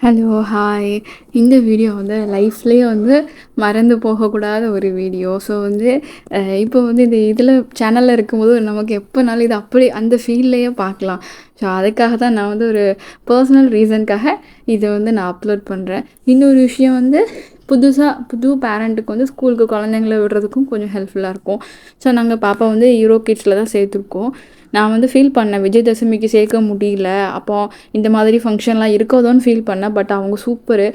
Hello, hi. இந்த video வந்து லைஃப்லேயே வந்து மறந்து போகக்கூடாத ஒரு வீடியோ. ஸோ வந்து இப்போ வந்து இது இதில் சேனலில் இருக்கும்போது நமக்கு எப்போனாலும் இது அப்படி அந்த ஃபீல்லையே பார்க்கலாம். ஸோ அதுக்காக தான் நான் வந்து ஒரு பர்சனல் ரீசனுக்காக இதை வந்து நான் அப்லோட் பண்ணுறேன். இன்னொரு விஷயம் வந்து புது பேரண்ட்டுக்கு வந்து ஸ்கூலுக்கு குழந்தைங்கள விடுறதுக்கும் கொஞ்சம் ஹெல்ப்ஃபுல்லாக இருக்கும். ஸோ நாங்கள் பாப்பா வந்து யூரோ கிட்ஸில் தான் சேர்த்துருக்கோம். நான் வந்து ஃபீல் பண்ணேன் விஜயதசமிக்கு சேர்க்க முடியல, அப்போ இந்த மாதிரி ஃபங்க்ஷன்லாம் இருக்கோதோன்னு ஃபீல் பண்ணேன். பட் அவங்க சூப்பரு.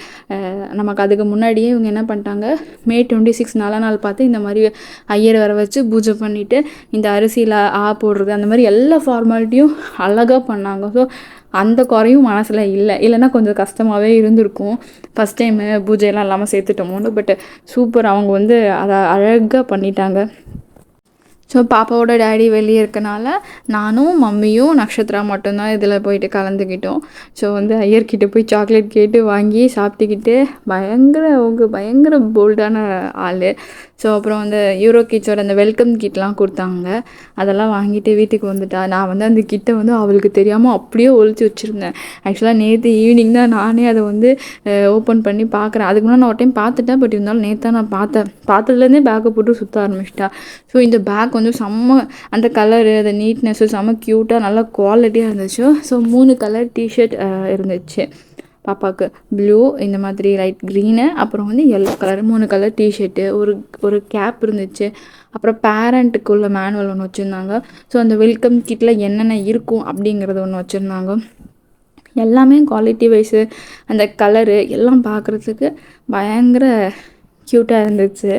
நமக்கு அதுக்கு முன்னாடியே இவங்க என்ன பண்ணிட்டாங்க, மே 26 நல்ல நாள் பார்த்து இந்த மாதிரி ஐயர் வர வச்சு பூஜை பண்ணிவிட்டு இந்த அரிசியில் போடுறது அந்த மாதிரி எல்லா ஃபார்மாலிட்டியும் அழகாக பண்ணாங்க. ஸோ அந்த குறையும் மனசில் இல்லைன்னா கொஞ்சம் கஷ்டமாகவே இருந்திருக்கும். ஃபஸ்ட் டைமு பூஜையெல்லாம் இல்லாமல் சேர்த்துட்டோமோன்னு. பட் சூப்பர், அவங்க வந்து அதை அழகாக பண்ணிட்டாங்க. ஸோ பாப்பாவோட டேடி வெளியே இருக்கனால நானும் மம்மியும் நக்ஷத்ரா மட்டும்தான் இதில் போயிட்டு கலந்துக்கிட்டோம். ஸோ வந்து ஐயர்கிட்ட போய் சாக்லேட் கேட்டு வாங்கி சாப்பிட்டுக்கிட்டு பயங்கர போல்டான ஆள். ஸோ அப்புறம் அந்த யூரோ கிட்ஸோட அந்த வெல்கம் கிட்லாம் கொடுத்தாங்க. அதெல்லாம் வாங்கிட்டு வீட்டுக்கு வந்துட்டா. நான் வந்து அந்த கிட்டை வந்து அவளுக்கு தெரியாமல் அப்படியே ஒழிச்சு வச்சுருந்தேன். ஆக்சுவலாக நேற்று ஈவினிங் தான் நானே அதை வந்து ஓப்பன் பண்ணி பார்க்குறேன். அதுக்கு முன்னாடி நான் ஒரு டைம் பார்த்துட்டேன். பட் இருந்தாலும் நேற்று தான் நான் பார்த்ததுலேருந்தே பேக்கை போட்டு சுற்ற ஆரம்பிச்சிட்டா. ஸோ இந்த பேக் வந்து செம்ம, அந்த கலரு அந்த நீட்னஸ்ஸு செம்ம க்யூட்டாக நல்லா குவாலிட்டியாக இருந்துச்சு. ஸோ 3 கலர் டிஷர்ட் இருந்துச்சு பாப்பாவுக்கு. ப்ளூ, இந்த மாதிரி லைட் க்ரீனு, அப்புறம் வந்து எல்லோ கலர் 3 கலர் டிஷர்ட்டு, ஒரு கேப் இருந்துச்சு. அப்புறம் பேரண்ட்டுக்குள்ள மேனுவல் ஒன்று வச்சுருந்தாங்க. ஸோ அந்த வெல்கம் கிட்டில் என்னென்ன இருக்கும் அப்படிங்கிறது ஒன்று வச்சுருந்தாங்க. எல்லாமே குவாலிட்டி வைஸு அந்த கலரு எல்லாம் பார்க்குறதுக்கு பயங்கர க்யூட்டாக இருந்துச்சு.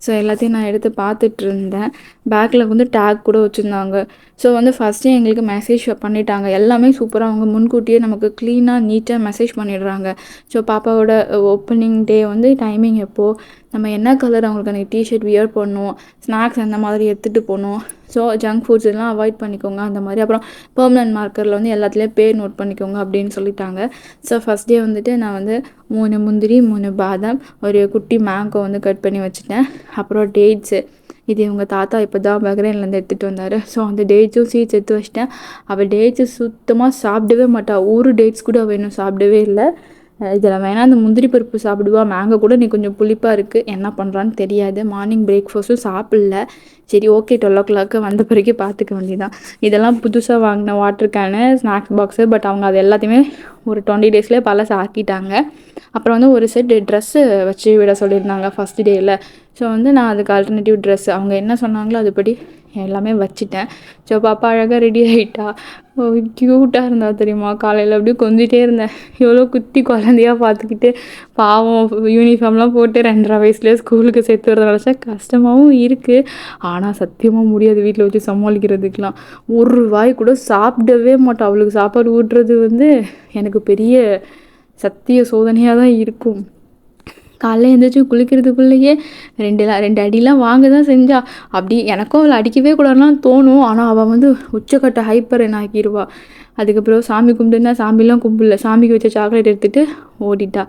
ஸோ எல்லாத்தையும் நான் எடுத்து பார்த்துட்டு இருந்தேன். பேக்கில் வந்து டேக் கூட வச்சுருந்தாங்க. ஸோ வந்து ஃபஸ்ட்டே எங்களுக்கு மெசேஜ் பண்ணிட்டாங்க. எல்லாமே சூப்பராக அவங்க முன்கூட்டியே நமக்கு க்ளீனாக நீட்டாக மெசேஜ் பண்ணிடுறாங்க. ஸோ பாப்பாவோட ஓப்பனிங் டே வந்து டைமிங் எப்போது, நம்ம என்ன கலர் அவங்களுக்கு அந்த டிஷர்ட் வியர் பண்ணணும், ஸ்நாக்ஸ் அந்த மாதிரி எடுத்துகிட்டு போகணும். ஸோ ஜங்க் ஃபுட்ஸ் எல்லாம் அவாய்ட் பண்ணிக்கோங்க அந்த மாதிரி. அப்புறம் பெர்மனன்ட் மார்க்கரில் வந்து எல்லாத்துலேயும் பேர் நோட் பண்ணிக்கோங்க அப்படின்னு சொல்லிட்டாங்க. ஸோ ஃபஸ்ட் டே வந்துட்டு நான் வந்து 3 முந்திரி, 3 பாதாம், ஒரு குட்டி மேங்கோ வந்து கட் பண்ணி வச்சுட்டேன். அப்புறம் டேட்ஸு, இது இவங்க தாத்தா இப்போ தான் பக்ரைன்லேருந்து எடுத்துகிட்டு வந்தார். ஸோ அந்த டேட்ஸும் சீட்ஸ் எடுத்து வச்சிட்டேன். அவள் டேட்ஸு சுத்தமாக சாப்பிடவே மாட்டாள். ஒரு டேட்ஸ் கூட அவள் இன்னும் சாப்பிடவே இல்லை. இதில் வேணால் அந்த முந்திரி பருப்பு சாப்பிடுவா, மேங்கோ கூட நீ கொஞ்சம் புளிப்பாக இருக்குது, என்ன பண்ணுறான்னு தெரியாது. மார்னிங் பிரேக்ஃபாஸ்ட்டும் சாப்பிடல. சரி ஓகே, 12 வந்த பிறகு பார்த்துக்க வேண்டியதான். இதெல்லாம் புதுசாக வாங்கின water can, snacks box. But அவங்க அது எல்லாத்தையுமே ஒரு 20 டேஸ்லேயே பழச ஆக்கிட்டாங்க. அப்புறம் வந்து ஒரு செட் ட்ரெஸ்ஸு வச்சு விட சொல்லியிருந்தாங்க ஃபஸ்ட் டேயில். ஸோ வந்து நான் அதுக்கு ஆல்டர்னேட்டிவ் ட்ரெஸ்ஸு அவங்க என்ன சொன்னாங்களோ அதுபடி எல்லாமே வச்சுட்டேன். ஸோ பாப்பா அழகாக ரெடி ஆகிட்டா. க்யூட்டாக இருந்தா தெரியுமா. காலையில் அப்படியே கொஞ்சிட்டே இருந்தேன். எவ்வளோ குட்டி குழந்தையாக பார்த்துக்கிட்டு, பாவம் யூனிஃபார்ம்லாம் போட்டு 2.5 வயசுலேயே ஸ்கூலுக்கு சேர்த்து வரத நினச்சா கஷ்டமாகவும் இருக்குது. ஆனால் சத்தியமாக முடியாது வீட்டில் வச்சு சமாளிக்கிறதுக்கெலாம். ஒரு வாய் கூட சாப்பிடவே மாட்டோம். அவளுக்கு சாப்பாடு ஊட்டுறது வந்து எனக்கு பெரிய சத்திய சோதனையாக தான் இருக்கும். காலைல எழுந்திரிச்சி குளிக்கிறதுக்குள்ளேயே 2 அடிலாம் வாங்க தான் செஞ்சா. அப்படி எனக்கும் அவளை அடிக்கவே கூடாதுலாம் தோணும். ஆனால் அவள் வந்து உச்சக்கட்ட ஹைப்பர் என்ன ஆக்கிடுவா. அதுக்கப்புறம் சாமி கும்பிட்டுன்னா சாமிலாம் கும்பிடல, சாமிக்கு வச்ச சாக்லேட் எடுத்துகிட்டு ஓடிட்டா.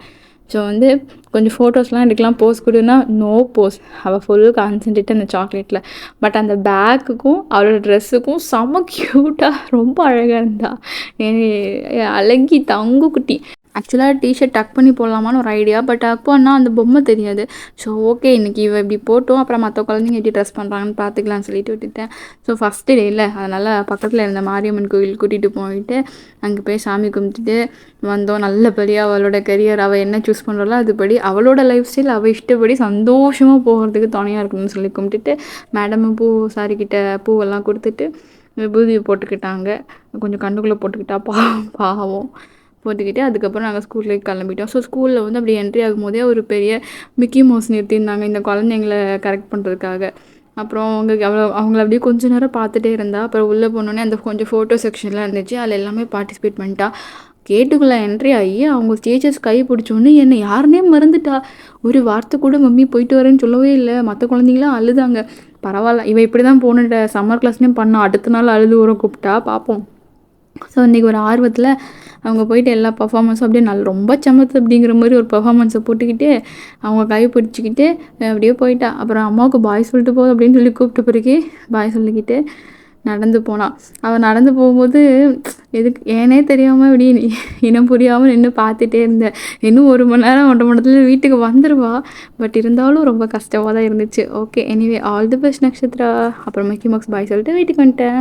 ஸோ வந்து கொஞ்சம் ஃபோட்டோஸ்லாம் எடுக்கலாம், போஸ் கொடுன்னா நோ போஸ். அவள் ஃபுல் கான்சன்ட்ரேட் அந்த சாக்லேட்டில். பட் அந்த பேக்குக்கும் அவளோட ட்ரெஸ்ஸுக்கும் செம க்யூட்டாக ரொம்ப அழகாக இருந்தா. அழகி தங்கு குட்டி. ஆக்சுவலாக டிஷர்ட் டக் பண்ணி போடலாமான்னு ஒரு ஐடியா. பட் டக் பண்ணால் அந்த பொம்மை தெரியாது. ஸோ ஓகே, இன்றைக்கி இவள் இப்படி போட்டோம், அப்புறம் மற்ற குழந்தைங்க எப்படி ட்ரெஸ் பண்ணுறாங்கன்னு பார்த்துக்கலான்னு சொல்லிட்டு விட்டுட்டேன். ஸோ ஃபஸ்ட்டு டே இல்லை, அதனால் பக்கத்தில் இருந்த மாரியம்மன் கோவில் கூட்டிகிட்டு போயிட்டு அங்கே போய் சாமி கும்பிட்டுட்டு வந்தோம். நல்லபடியாக அவளோட கரியர், அவள் என்ன சூஸ் பண்ணுறாளோ அதுபடி, அவளோட லைஃப் ஸ்டைல் அவள் இஷ்டப்படி சந்தோஷமாக போகிறதுக்கு துணையாக இருக்கணும்னு சொல்லி கும்பிட்டுட்டு மேடமும் சாரிக்கிட்ட பூவெல்லாம் கொடுத்துட்டு விபூதியை போட்டுக்கிட்டாங்க. கொஞ்சம் கண்ணுக்குள்ளே போட்டுக்கிட்டா பாவம் போட்டுக்கிட்டு அதுக்கப்புறம் நாங்கள் ஸ்கூல்லேயே கிளம்பிட்டோம். ஸோ ஸ்கூலில் வந்து அப்படி என்ட்ரி ஆகும்போதே ஒரு பெரிய மிக்கி மவுஸ் நிறுத்தியிருந்தாங்க இந்த குழந்தைங்கள கரெக்ட் பண்ணுறதுக்காக. அப்புறம் அவங்கள அப்படியே கொஞ்சம் நேரம் பார்த்துட்டே இருந்தா. அப்புறம் உள்ளே போனோடனே அந்த கொஞ்சம் ஃபோட்டோ செக்ஷன்லாம் இருந்துச்சு, அதில் எல்லாமே பார்ட்டிசிபேட் பண்ணிட்டா. கேட்டுக்குள்ளே என்ட்ரி ஆகி அவங்க டீச்சர்ஸ் கை பிடிச்சோன்னு என்னை யாருன்னே மறந்துட்டா. ஒரு வார்த்தை கூட மம்மி போயிட்டு வரேன்னு சொல்லவே இல்லை. மற்ற குழந்தைங்களாம் அழுதாங்க. பரவாயில்ல, இவன் இப்படி தான் போன சம்மர் கிளாஸ்லேயும் பண்ணா. அடுத்த நாள் அழுது வரும் கூப்பிட்டா பார்ப்போம். ஸோ இன்றைக்கி ஒரு ஆர்வத்தில் அவங்க போயிட்டு எல்லா பர்ஃபார்மன்ஸும் அப்படியே ரொம்ப சமத்து அப்படிங்கிற மாதிரி ஒரு பர்ஃபார்மன்ஸை போட்டுக்கிட்டு அவங்க கை பிடிச்சிக்கிட்டு அப்படியே போயிட்டா. அப்புறம் அம்மாவுக்கு பாய் சொல்லிட்டு போகுது அப்படின்னு சொல்லி கூப்பிட்ட பிறகு பாய் சொல்லிக்கிட்டு நடந்து போனாள். அவள் நடந்து போகும்போது எதுக்கு ஏனே தெரியாமல் இப்படி இனம் புரியாமல் நின்று பார்த்துட்டே இருந்தேன். இன்னும் 1 மணி நேரம் 1.5 மணி நேரத்தில் வீட்டுக்கு வந்துடுவா. பட் இருந்தாலும் ரொம்ப கஷ்டமாக தான் இருந்துச்சு. Okay, anyway all the best Nakshatra. அப்புறம் மிக்கி மாக்ஸ் பாய் சொல்லிட்டு வீட்டுக்கு வந்துட்டேன்.